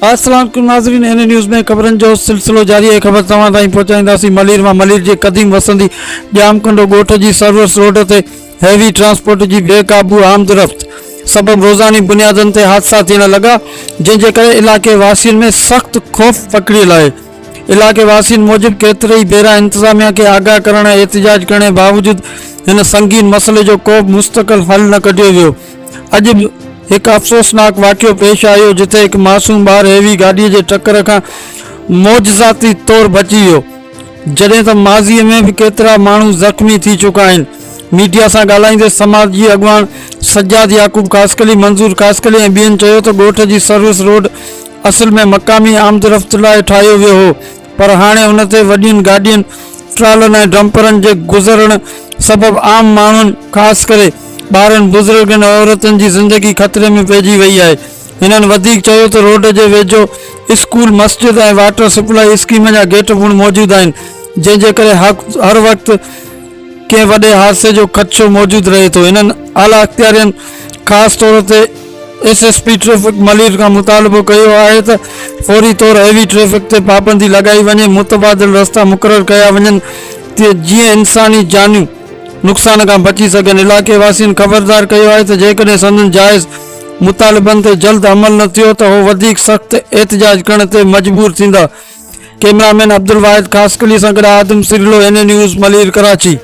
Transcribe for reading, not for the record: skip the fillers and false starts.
अस्सलाम नाज़रीन, N news में ख़बरनि जो सिलसिलो जारी है। ख़बर तव्हां ताईं पहुचाईंदासीं। मलीर मां मलीर जे क़दीम वसंदी जामकंडो ॻोठ जी सर्विस रोड ते हैवी ट्रांसपोर्ट जी बेकाबू आमदरफ़्त सबबि रोज़ानी बुनियादनि ते हादसा थियण लॻा, जंहिंजे करे इलाइक़े वासियुनि में सख़्त ख़ौफ़ पकड़ियल आहे। इलाइक़े वासियुनि मूजिबि केतिरई भेरा इंतिज़ामिया खे आगाह करण ऐं एहतिजाज करण जे बावजूदि हिन संगीन मसइले जो को बि मुस्तक़िल हल न कढियो वियो। अॼु बि एक अफ़सोसनाक वाक़ियो पेश आयो, जिथे एक मासूम ॿार हैवी गाड़ी के टक्कर का मौजज़ाती तौर बची वियो, जॾहिं त माज़ीअ में भी केतरा माण्हू ज़ख़्मी थी चुका आहिनि। मीडिया से ॻाल्हाईंदे समाजी अॻवान सज्जाद याकूब कासकली, मंजूर कासकली ऐं ॿियनि चयो त ॻोठ जी सर्विस रोड असल में मक़ामी आमदरफ़्त लाइ ठाहियो वियो हो, पर हाणे उन ते वॾियुनि गाॾियुनि, ट्रालनि ऐं डंपरनि जे गुज़रण सबबि आम माण्हुनि, ख़ासि करे ॿारनि, बुज़ुर्गनि ऐं औरतुनि जी ज़िंदगी ख़तरे में पइजी वई आहे। हिननि वधीक चयो त रोड जे वेझो स्कूल, मस्जिद ऐं वाटर सप्लाई स्कीम जा गेट पिणु मौजूदु आहिनि, जंहिंजे करे हर वक़्तु कंहिं वॾे हादसे जो ख़दशो मौजूदु रहे थो। हिननि आला अख़्तियारियुनि ख़ासि तौर ते SSP ट्रैफिक मलीर का मुतालबो कयो आहे त फौरी तौर हैवी ट्रैफिक ते पाबंदी लगाई वञे, मुतबादिल रस्ता मुक़ररु कया वञनि जीअं इंसानी जानियूं नुक़सान का बची सघनि। इलाइक़े वासियुनि ख़बरदार कयो आहे त जेकॾहिं संदन जाइज़ मुतालबनि ते जल्द अमल न थियो त हो वधीक सख़्त एहतिजाज करण ते मजबूर थींदा। कैमरामैन अब्दुल वाहिद कासकली सां गॾु आदम सिरलो, NA न्यूज़, मलीर, कराची।